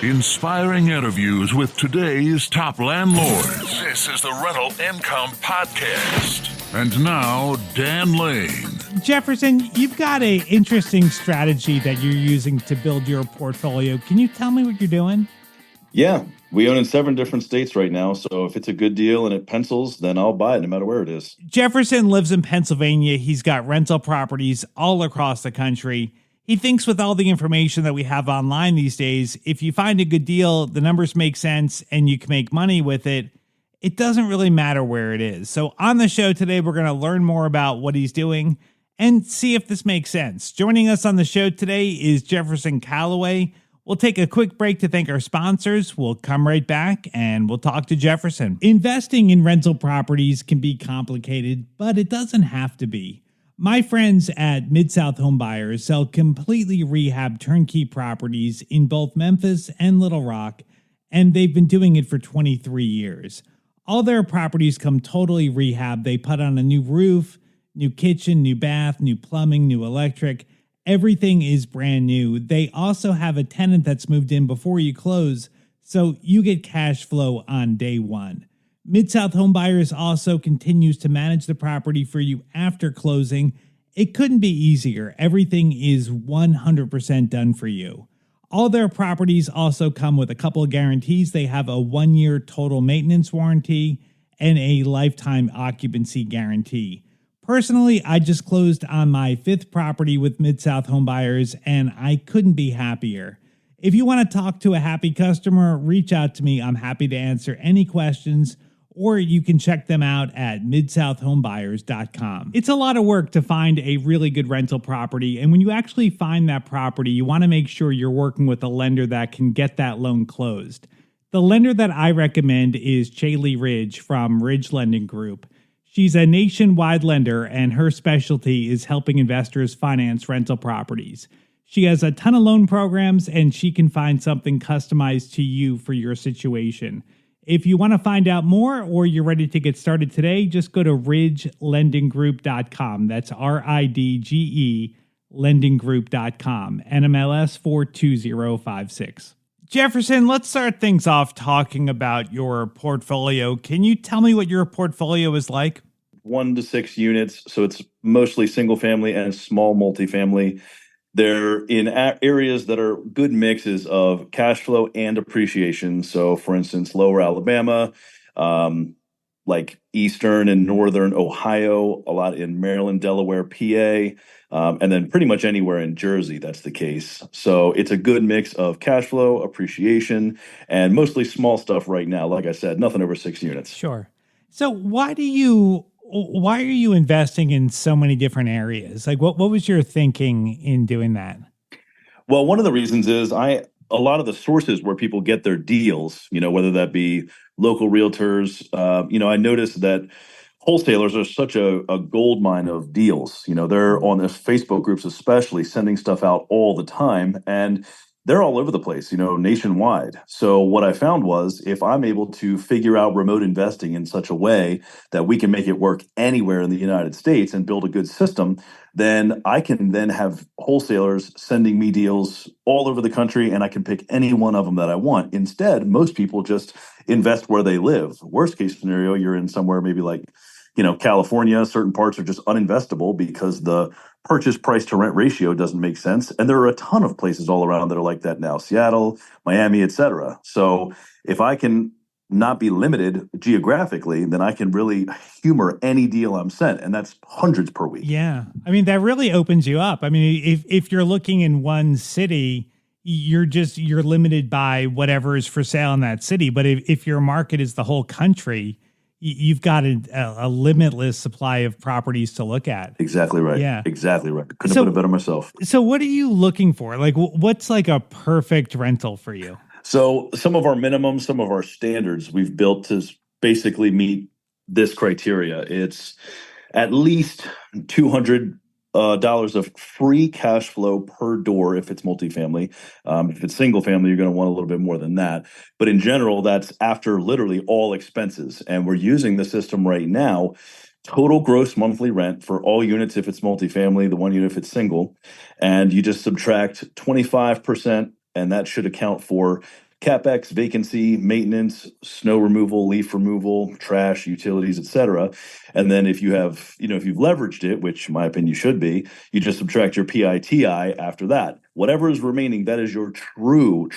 Inspiring interviews with today's top landlords. This is the Rental Income Podcast. And now, Dan Lane. Jefferson, you've got an interesting strategy that you're using to build your portfolio. Can you tell me what you're doing? Yeah, we own in 7 different states right now. So if it's a good deal and it pencils, then I'll buy it no matter where it is. Jefferson lives in Pennsylvania. He's got rental properties all across the country. He thinks with all the information that we have online these days, if you find a good deal, the numbers make sense, and you can make money with it, it doesn't really matter where it is. So on the show today, we're going to learn more about what he's doing and see if this makes sense. Joining us on the show today is Jefferson Calloway. We'll take a quick break to thank our sponsors. We'll come right back and we'll talk to Jefferson. Investing in rental properties can be complicated, but it doesn't have to be. My friends at Mid-South Home Buyers sell completely rehab turnkey properties in both Memphis and Little Rock, and they've been doing it for 23 years. All their properties come totally rehab. They put on a new roof, new kitchen, new bath, new plumbing, new electric. Everything is brand new. They also have a tenant that's moved in before you close, so you get cash flow on day one. Mid-South Home Buyers also continues to manage the property for you after closing. It couldn't be easier. Everything is 100% done for you. All their properties also come with a couple of guarantees. They have a 1-year total maintenance warranty and a lifetime occupancy guarantee. Personally, I just closed on my 5th property with Mid-South Home Buyers, and I couldn't be happier. If you want to talk to a happy customer, reach out to me. I'm happy to answer any questions, or you can check them out at midsouthhomebuyers.com. It's a lot of work to find a really good rental property, and when you actually find that property, you want to make sure you're working with a lender that can get that loan closed. The lender that I recommend is Chaley Ridge from Ridge Lending Group. She's a nationwide lender, and her specialty is helping investors finance rental properties. She has a ton of loan programs, and she can find something customized to you for your situation. If you want to find out more or you're ready to get started today, just go to ridgelendinggroup.com. That's RIDGE lendinggroup.com, NMLS 42056. Jefferson, let's start things off talking about your portfolio. Can you tell me what your portfolio is like? 1 to 6 units. So it's mostly single family and small multifamily. They're in areas that are good mixes of cash flow and appreciation. So, for instance, lower Alabama, like eastern and northern Ohio, a lot in Maryland, Delaware, PA, and then pretty much anywhere in Jersey, that's the case. So it's a good mix of cash flow, appreciation, and mostly small stuff right now. Like I said, nothing over 6 units. Sure. So why are you investing in so many different areas? Like what was your thinking in doing that? Well, one of the reasons is a lot of the sources where people get their deals, whether that be local realtors, I noticed that wholesalers are such a gold mine of deals. They're on their Facebook groups, especially sending stuff out all the time. And they're all over the place, nationwide. So what I found was if I'm able to figure out remote investing in such a way that we can make it work anywhere in the United States and build a good system, then I can then have wholesalers sending me deals all over the country and I can pick any one of them that I want. Instead, most people just invest where they live. Worst case scenario, you're in somewhere maybe like, California. Certain parts are just uninvestable because the purchase price to rent ratio doesn't make sense. And there are a ton of places all around that are like that now, Seattle, Miami, etc. So if I can not be limited geographically, then I can really humor any deal I'm sent. And that's hundreds per week. Yeah. I mean, that really opens you up. I mean, if you're looking in one city, you're limited by whatever is for sale in that city. But if your market is the whole country, you've got a limitless supply of properties to look at. Exactly right. Yeah. Exactly right. Couldn't have put it better myself. So what are you looking for? Like, what's like a perfect rental for you? So some of our minimums, some of our standards we've built to basically meet this criteria. It's at least $200 of free cash flow per door if it's multifamily. If it's single family, you're going to want a little bit more than that. But in general, that's after literally all expenses. And we're using the system right now. Total gross monthly rent for all units if it's multifamily, the 1 unit if it's single. And you just subtract 25%, and that should account for CapEx, vacancy, maintenance, snow removal, leaf removal, trash, utilities, etc. And then if you have, if you've leveraged it, which in my opinion you should be, you just subtract your PITI after that. Whatever is remaining, that is your true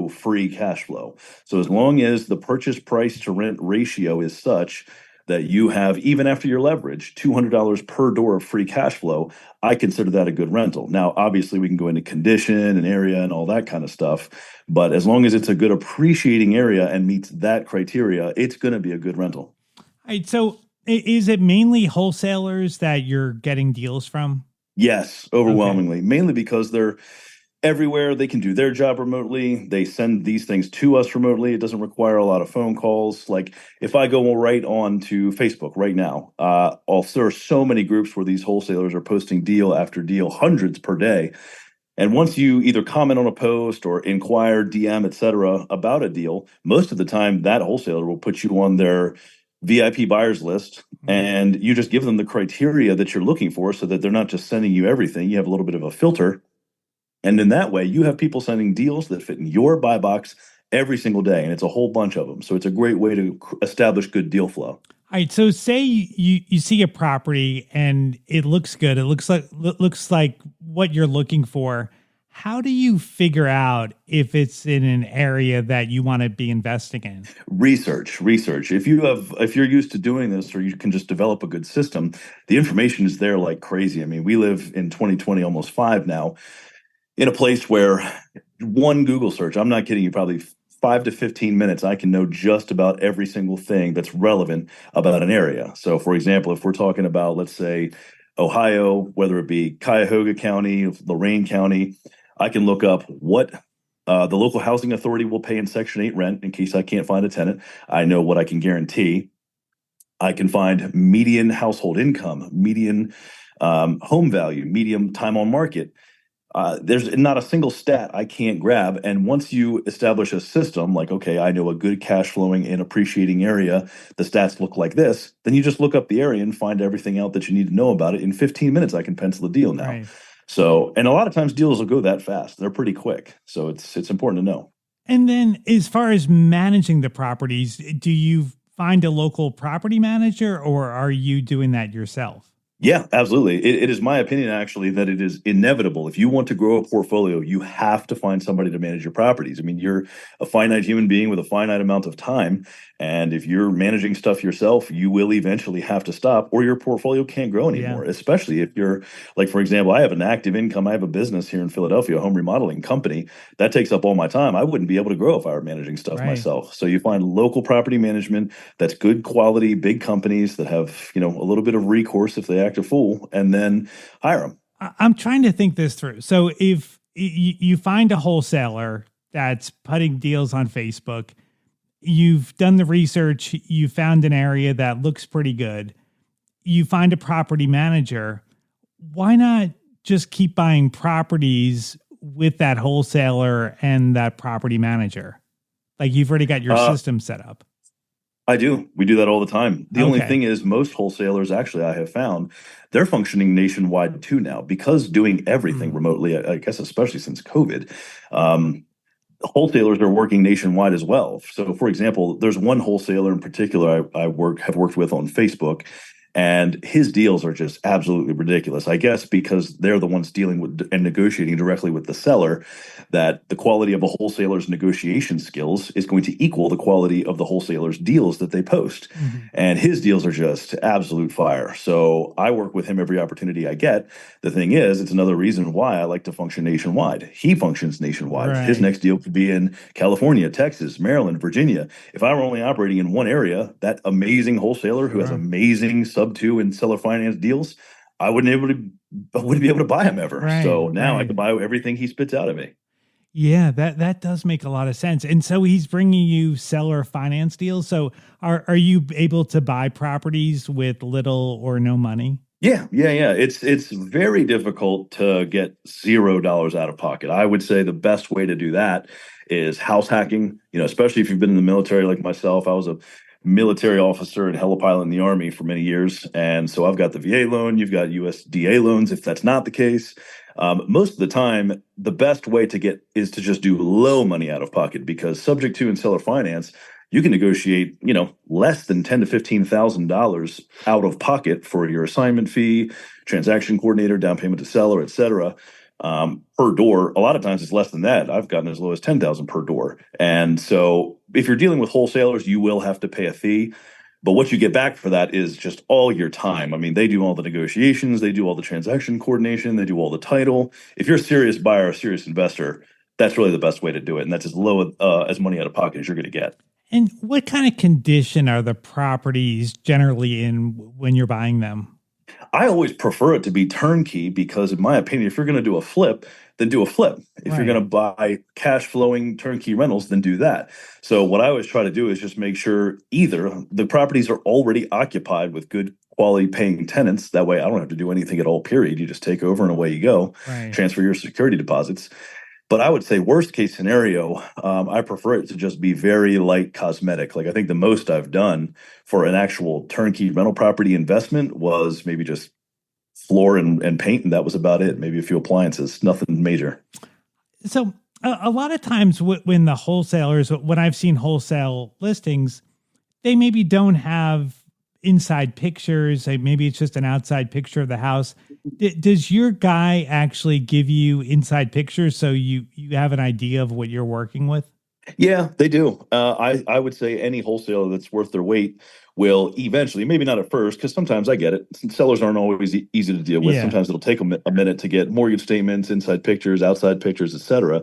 free cash flow. So as long as the purchase price to rent ratio is such that you have, even after your leverage, $200 per door of free cash flow, I consider that a good rental. Now, obviously, we can go into condition and area and all that kind of stuff, but as long as it's a good appreciating area and meets that criteria, it's going to be a good rental. All right. So is it mainly wholesalers that you're getting deals from? Yes, overwhelmingly, mainly because they're everywhere. They can do their job remotely. They send these things to us remotely. It doesn't require a lot of phone calls. Like if I go right on to Facebook right now, there are so many groups where these wholesalers are posting deal after deal, hundreds per day. And once you either comment on a post or inquire, DM, etc., about a deal, most of the time that wholesaler will put you on their VIP buyers list, and you just give them the criteria that you're looking for so that they're not just sending you everything. You have a little bit of a filter. And in that way, you have people sending deals that fit in your buy box every single day. And it's a whole bunch of them. So it's a great way to establish good deal flow. All right. So say you see a property and it looks good. It looks like what you're looking for. How do you figure out if it's in an area that you want to be investing in? Research. If you're used to doing this, or you can just develop a good system, the information is there like crazy. I mean, we live in 2020, almost 5 now, in a place where one Google search, I'm not kidding you, probably 5 to 15 minutes, I can know just about every single thing that's relevant about an area. So for example, if we're talking about, let's say, Ohio, whether it be Cuyahoga County, Lorain County, I can look up what the local housing authority will pay in Section 8 rent in case I can't find a tenant. I know what I can guarantee. I can find median household income, median home value, median time on market. There's not a single stat I can't grab. And once you establish a system like, okay, I know a good cash flowing and appreciating area, the stats look like this, then you just look up the area and find everything out that you need to know about it. In 15 minutes, I can pencil a deal now. Right. So, and a lot of times deals will go that fast. They're pretty quick. So it's important to know. And then as far as managing the properties, do you find a local property manager or are you doing that yourself? Yeah, absolutely. It is my opinion, actually, that it is inevitable. If you want to grow a portfolio, you have to find somebody to manage your properties. I mean, you're a finite human being with a finite amount of time. And if you're managing stuff yourself, you will eventually have to stop or your portfolio can't grow anymore, especially if you're, like, for example, I have an active income. I have a business here in Philadelphia, a home remodeling company. That takes up all my time. I wouldn't be able to grow if I were managing stuff myself. So you find local property management that's good quality, big companies that have, a little bit of recourse if they act a fool, and then hire them. I'm trying to think this through. So if you find a wholesaler that's putting deals on Facebook, you've done the research, you found an area that looks pretty good, you find a property manager, why not just keep buying properties with that wholesaler and that property manager? Like you've already got your system set up. I do. We do that all the time. The only thing is most wholesalers, actually, I have found, they're functioning nationwide too now because doing everything remotely, I guess, especially since COVID, wholesalers are working nationwide as well. So, for example, there's one wholesaler in particular I have worked with on Facebook, and his deals are just absolutely ridiculous. I guess because they're the ones dealing with and negotiating directly with the seller, that the quality of a wholesaler's negotiation skills is going to equal the quality of the wholesaler's deals that they post. And his deals are just absolute fire. So I work with him every opportunity I get. The thing is, it's another reason why I like to function nationwide. He functions nationwide. Right. His next deal could be in California, Texas, Maryland, Virginia. If I were only operating in one area, that amazing wholesaler who has amazing sub-2 and seller finance deals, I wouldn't be able to buy him ever. So now I can buy everything he spits out of me. Yeah, that does make a lot of sense. And so he's bringing you seller finance deals. So are you able to buy properties with little or no money? Yeah. It's very difficult to get $0 out of pocket. I would say the best way to do that is house hacking, especially if you've been in the military like myself. I was a military officer and helipilot in the Army for many years. And so I've got the VA loan, you've got USDA loans if that's not the case. Most of the time, the best way to get is to just do low money out of pocket because subject to and seller finance, you can negotiate, less than $10,000 to $15,000 out of pocket for your assignment fee, transaction coordinator, down payment to seller, et cetera. Per door. A lot of times it's less than that. I've gotten as low as 10,000 per door. And so if you're dealing with wholesalers, you will have to pay a fee. But what you get back for that is just all your time. I mean, they do all the negotiations, they do all the transaction coordination, they do all the title. If you're a serious buyer, a serious investor, that's really the best way to do it. And that's as low as money out of pocket as you're going to get. And what kind of condition are the properties generally in when you're buying them? I always prefer it to be turnkey because, in my opinion, if you're going to do a flip, then do a flip. If you're going to buy cash flowing turnkey rentals, then do that. So what I always try to do is just make sure either the properties are already occupied with good quality paying tenants. That way I don't have to do anything at all, period. You just take over and away you go, transfer your security deposits. But I would say worst case scenario, I prefer it to just be very light cosmetic. Like I think the most I've done for an actual turnkey rental property investment was maybe just floor and paint, and that was about it. Maybe a few appliances, nothing major. So a lot of times when the wholesalers, when I've seen wholesale listings, they maybe don't have inside pictures. Maybe it's just an outside picture of the house. Does your guy actually give you inside pictures so you have an idea of what you're working with? Yeah, they do. I would say any wholesaler that's worth their weight will eventually, maybe not at first, because sometimes I get it. Sellers aren't always easy to deal with. Yeah. Sometimes it'll take a minute to get mortgage statements, inside pictures, outside pictures, etc.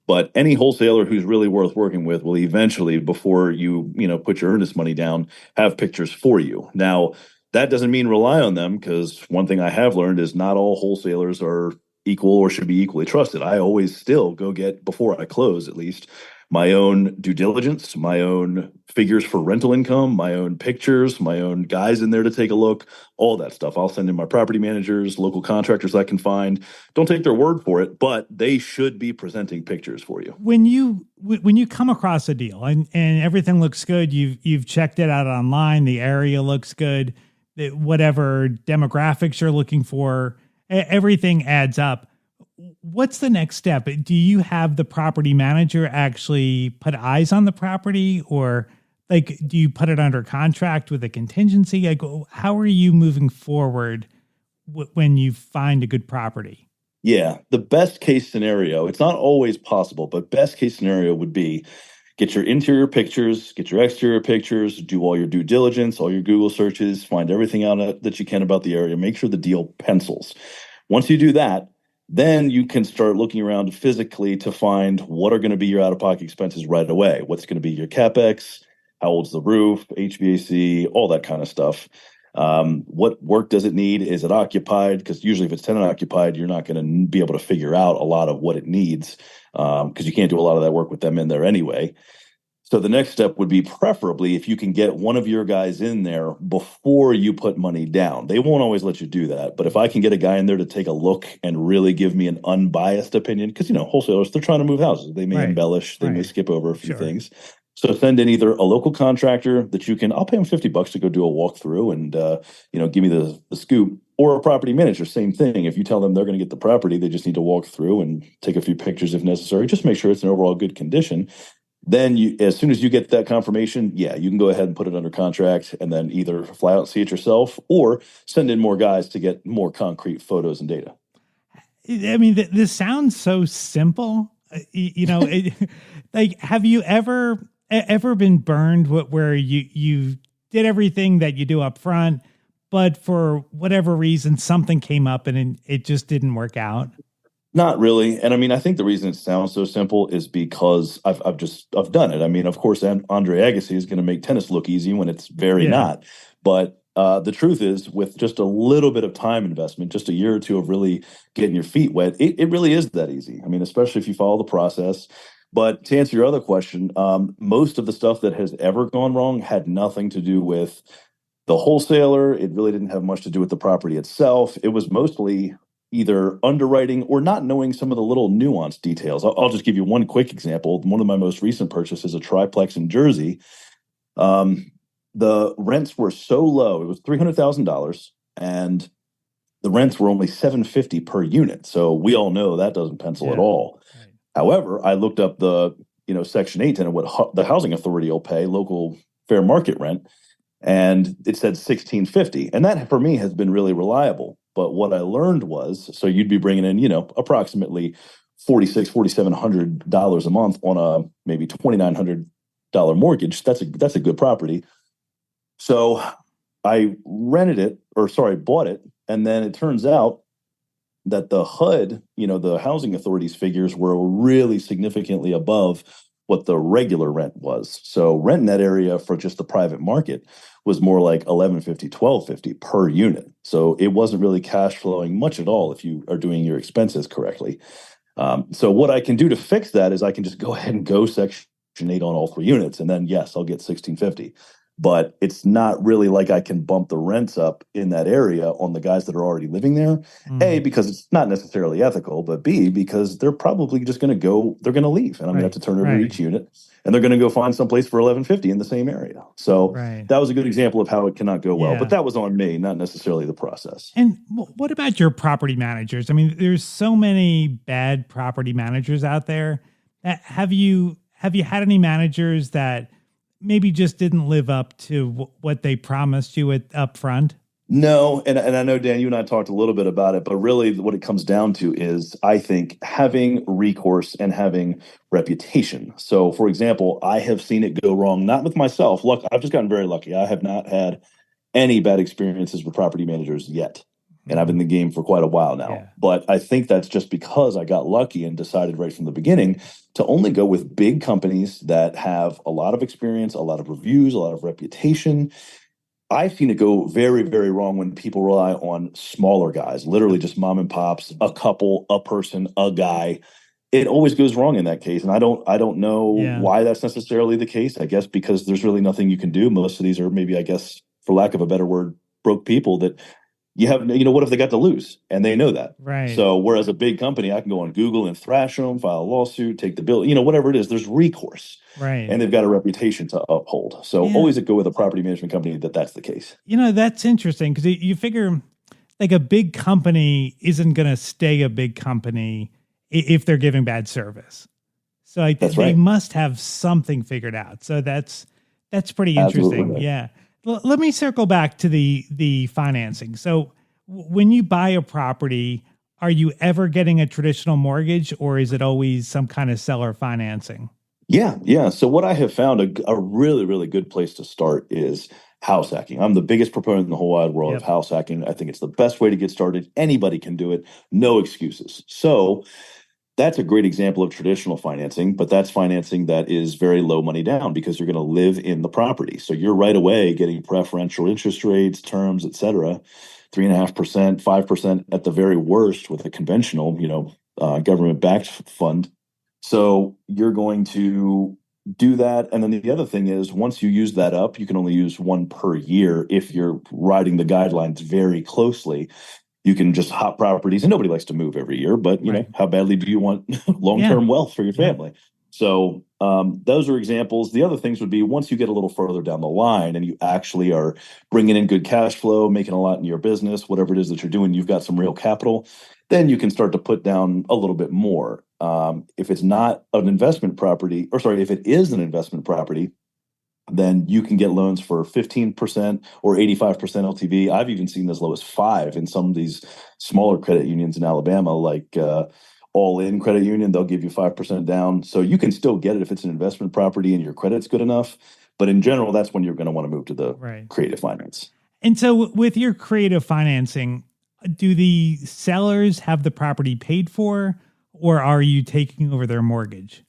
But any wholesaler who's really worth working with will eventually, before you put your earnest money down, have pictures for you. Now, that doesn't mean rely on them, because one thing I have learned is not all wholesalers are equal or should be equally trusted. I always still go get, before I close at least, my own due diligence, my own figures for rental income, my own pictures, my own guys in there to take a look, all that stuff. I'll send in my property managers, local contractors I can find. Don't take their word for it, but they should be presenting pictures for you. When you come across a deal and everything looks good, you've checked it out online, the area looks good, whatever demographics you're looking for, everything adds up. What's the next step? Do you have the property manager actually put eyes on the property, or do you put it under contract with a contingency? How are you moving forward when you find a good property? Yeah, the best case scenario, it's not always possible, but best case scenario would be get your interior pictures, get your exterior pictures, do all your due diligence, all your Google searches, find everything out that you can about the area, make sure the deal pencils. Once you do that, then you can start looking around physically to find what are going to be your out-of-pocket expenses right away. What's going to be your CapEx? How old's the roof? HVAC? All that kind of stuff. What work does it need? Is it occupied? Because usually if it's tenant occupied, you're not going to be able to figure out a lot of what it needs because you can't do a lot of that work with them in there anyway. So the next step would be preferably if you can get one of your guys in there before you put money down. They won't always let you do that. But if I can get a guy in there to take a look and really give me an unbiased opinion, because, wholesalers, they're trying to move houses. They may embellish. They may skip over a few things. So send in either a local contractor that I'll pay them $50 to go do a walkthrough and, give me the scoop, or a property manager, same thing. If you tell them they're going to get the property, they just need to walk through and take a few pictures if necessary. Just make sure it's in overall good condition. Then as soon as you get that confirmation, you can go ahead and put it under contract and then either fly out and see it yourself or send in more guys to get more concrete photos and data. I mean, this sounds so simple. Have you ever been burned where you did everything that you do up front, but for whatever reason, something came up and it just didn't work out? Not really. And I mean, I think the reason it sounds so simple is because I've done it. I mean, of course, Andre Agassi is going to make tennis look easy when it's very not. But the truth is, with just a little bit of time investment, just a year or two of really getting your feet wet, it really is that easy. I mean, especially if you follow the process. But to answer your other question, most of the stuff that has ever gone wrong had nothing to do with the wholesaler. It really didn't have much to do with the property itself. It was mostly either underwriting or not knowing some of the little nuanced details. I'll just give you one quick example. One of my most recent purchases, a triplex in Jersey. The rents were so low. It was $300,000. And the rents were only $750 per unit. So we all know that doesn't pencil at Yeah. all. Right. However, I looked up the, Section 8 and what the housing authority will pay, local fair market rent, and it said 1650. And that for me has been really reliable. But what I learned was, so you'd be bringing in, approximately $4,700 a month on a maybe $2,900 mortgage. That's a good property. So I bought it, and then it turns out that the HUD, the housing authority's figures were really significantly above what the regular rent was. So rent in that area for just the private market was more like 1150, 1250 per unit. So it wasn't really cash flowing much at all if you are doing your expenses correctly. So what I can do to fix that is I can just go ahead and go Section 8 on all three units, and then yes, I'll get 1650. But it's not really like I can bump the rents up in that area on the guys that are already living there. A, because it's not necessarily ethical, but B, because they're probably just going to go, they're going to leave, and I'm going to have to turn over each unit, and they're going to go find someplace for 1150 in the same area. So that was a good example of how it cannot go well. But that was on me, not necessarily the process. And what about your property managers? I mean, there's so many bad property managers out there. Have you had any managers that maybe just didn't live up to what they promised you up front? No, and I know, Dan, you and I talked a little bit about it, but really what it comes down to is, I think, having recourse and having reputation. So, for example, I have seen it go wrong, not with myself. Look, I've just gotten very lucky. I have not had any bad experiences with property managers yet. And I've been in the game for quite a while now. Yeah. But I think that's just because I got lucky and decided right from the beginning to only go with big companies that have a lot of experience, a lot of reviews, a lot of reputation. I've seen it go very, very wrong when people rely on smaller guys, literally just mom and pops, a couple, a person, a guy. It always goes wrong in that case. And I don't know why that's necessarily the case. I guess because there's really nothing you can do. Most of these are maybe, I guess, for lack of a better word, broke people that you have, what if they got to lose? And they know that. Right. So whereas a big company, I can go on Google and thrash them, file a lawsuit, take the bill, whatever it is, there's recourse. Right. And they've got a reputation to uphold. So always go with a property management company that's the case. That's interesting because you figure like a big company isn't going to stay a big company if they're giving bad service. So they must have something figured out. So that's pretty interesting. Right. Yeah. Let me circle back to the financing. So when you buy a property, are you ever getting a traditional mortgage, or is it always some kind of seller financing? Yeah. So what I have found a really, really good place to start is house hacking. I'm the biggest proponent in the whole wide world of house hacking. I think it's the best way to get started. Anybody can do it. No excuses. So that's a great example of traditional financing, but that's financing that is very low money down because you're going to live in the property. So you're right away getting preferential interest rates, terms, et cetera, 3.5%, 5% at the very worst with a conventional, government-backed fund. So you're going to do that. And then the other thing is, once you use that up, you can only use one per year if you're riding the guidelines very closely. You can just hop properties, and nobody likes to move every year, but how badly do you want long-term wealth for your family? So those are examples. The other things would be once you get a little further down the line and you actually are bringing in good cash flow, making a lot in your business, whatever it is that you're doing, you've got some real capital, then you can start to put down a little bit more. If it's not an investment property, if it is an investment property, then you can get loans for 15% or 85% LTV. I've even seen as low as 5% in some of these smaller credit unions in Alabama, like All In Credit Union. They'll give you 5% down. So you can still get it if it's an investment property and your credit's good enough. But in general, that's when you're going to want to move to the creative finance. And so with your creative financing, do the sellers have the property paid for, or are you taking over their mortgage?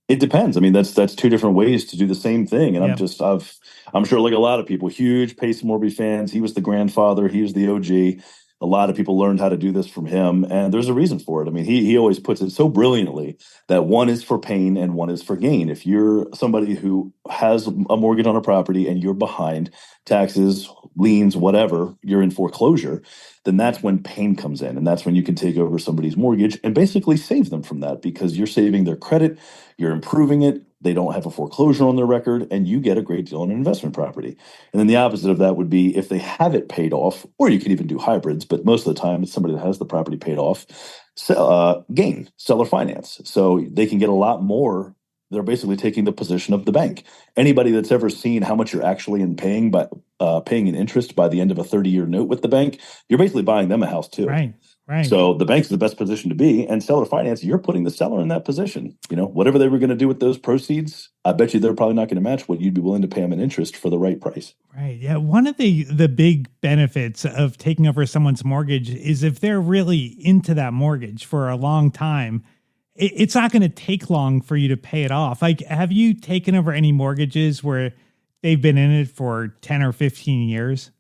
It depends. I mean, that's two different ways to do the same thing. And I'm sure like a lot of people, huge Pace Morby fans. He was the grandfather. He was the OG. A lot of people learned how to do this from him. And there's a reason for it. I mean, he always puts it so brilliantly that one is for pain and one is for gain. If you're somebody who has a mortgage on a property and you're behind taxes, liens, whatever, you're in foreclosure, then that's when pain comes in. And that's when you can take over somebody's mortgage and basically save them from that, because you're saving their credit, you're improving it, they don't have a foreclosure on their record, and you get a great deal on an investment property. And then the opposite of that would be if they have it paid off, or you can even do hybrids, but most of the time it's somebody that has the property paid off, gain, seller finance. So they can get a lot more. They're basically taking the position of the bank. Anybody that's ever seen how much you're actually paying in interest by the end of a 30-year note with the bank, you're basically buying them a house too. Right. Right. So the bank's the best position to be, and seller finance, you're putting the seller in that position. Whatever they were going to do with those proceeds, I bet you they're probably not going to match what you'd be willing to pay them in interest for the right price. Right. Yeah. One of the big benefits of taking over someone's mortgage is if they're really into that mortgage for a long time, it's not going to take long for you to pay it off. Like, have you taken over any mortgages where they've been in it for 10 or 15 years?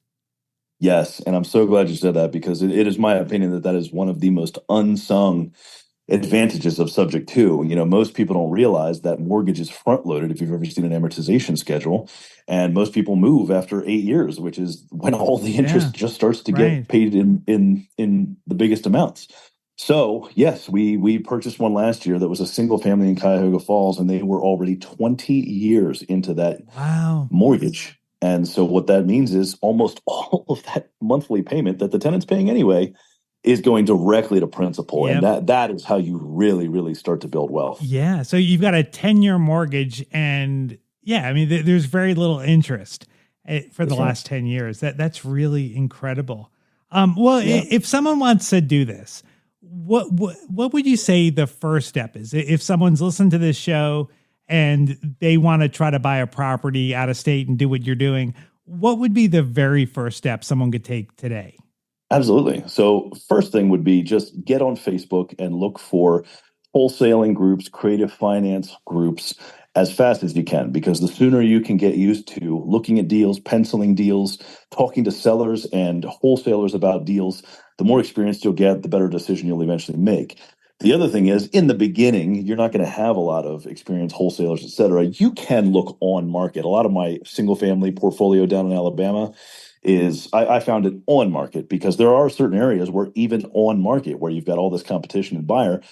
Yes, and I'm so glad you said that, because it is my opinion that is one of the most unsung advantages of Subject 2. Most people don't realize that mortgage is front loaded if you've ever seen an amortization schedule, and most people move after 8 years, which is when all the interest just starts to get paid in the biggest amounts. So yes, we purchased one last year that was a single family in Cuyahoga Falls, and they were already 20 years into that mortgage. And so what that means is almost all of that monthly payment that the tenant's paying anyway is going directly to principal. Yep. And that is how you really, really start to build wealth. Yeah. So you've got a 10-year mortgage, and there's very little interest for the last 10 years. That's really incredible. If someone wants to do this, what would you say the first step is? If someone's listened to this show and they want to try to buy a property out of state and do what you're doing, what would be the very first step someone could take today? Absolutely. So first thing would be just get on Facebook and look for wholesaling groups, creative finance groups as fast as you can, because the sooner you can get used to looking at deals, penciling deals, talking to sellers and wholesalers about deals, the more experience you'll get, the better decision you'll eventually make. The other thing is, in the beginning, you're not going to have a lot of experienced wholesalers, et cetera. You can look on market. A lot of my single family portfolio down in Alabama is, I found it on market, because there are certain areas where even on market, where you've got all this competition and buyer,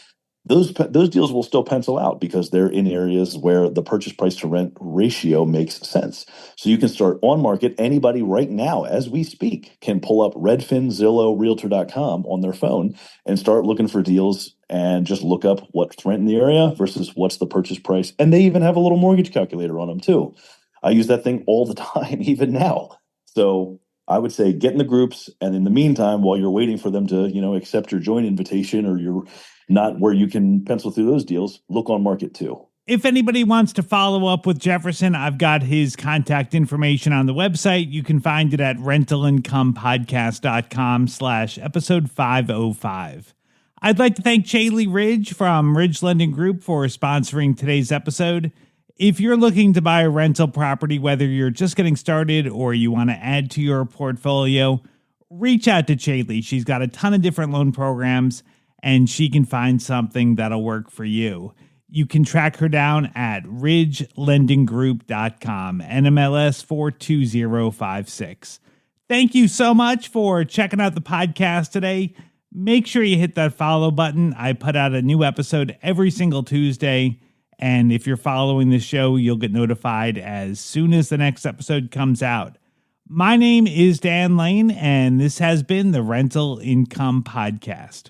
those deals will still pencil out because they're in areas where the purchase price to rent ratio makes sense. So you can start on market. Anybody right now, as we speak, can pull up Redfin, Zillow, Realtor.com on their phone and start looking for deals, and just look up what's rent in the area versus what's the purchase price. And they even have a little mortgage calculator on them too. I use that thing all the time, even now. So I would say get in the groups, and in the meantime, while you're waiting for them to, accept your joint invitation, or you're not where you can pencil through those deals, look on market too. If anybody wants to follow up with Jefferson, I've got his contact information on the website. You can find it at rentalincomepodcast.com/episode 505. I'd like to thank Chaley Ridge from Ridge Lending Group for sponsoring today's episode. If you're looking to buy a rental property, whether you're just getting started or you want to add to your portfolio, reach out to Chaley. She's got a ton of different loan programs, and she can find something that'll work for you. You can track her down at ridgelendinggroup.com, NMLS 42056. Thank you so much for checking out the podcast today. Make sure you hit that follow button. I put out a new episode every single Tuesday, and if you're following the show, you'll get notified as soon as the next episode comes out. My name is Dan Lane, and this has been the Rental Income Podcast.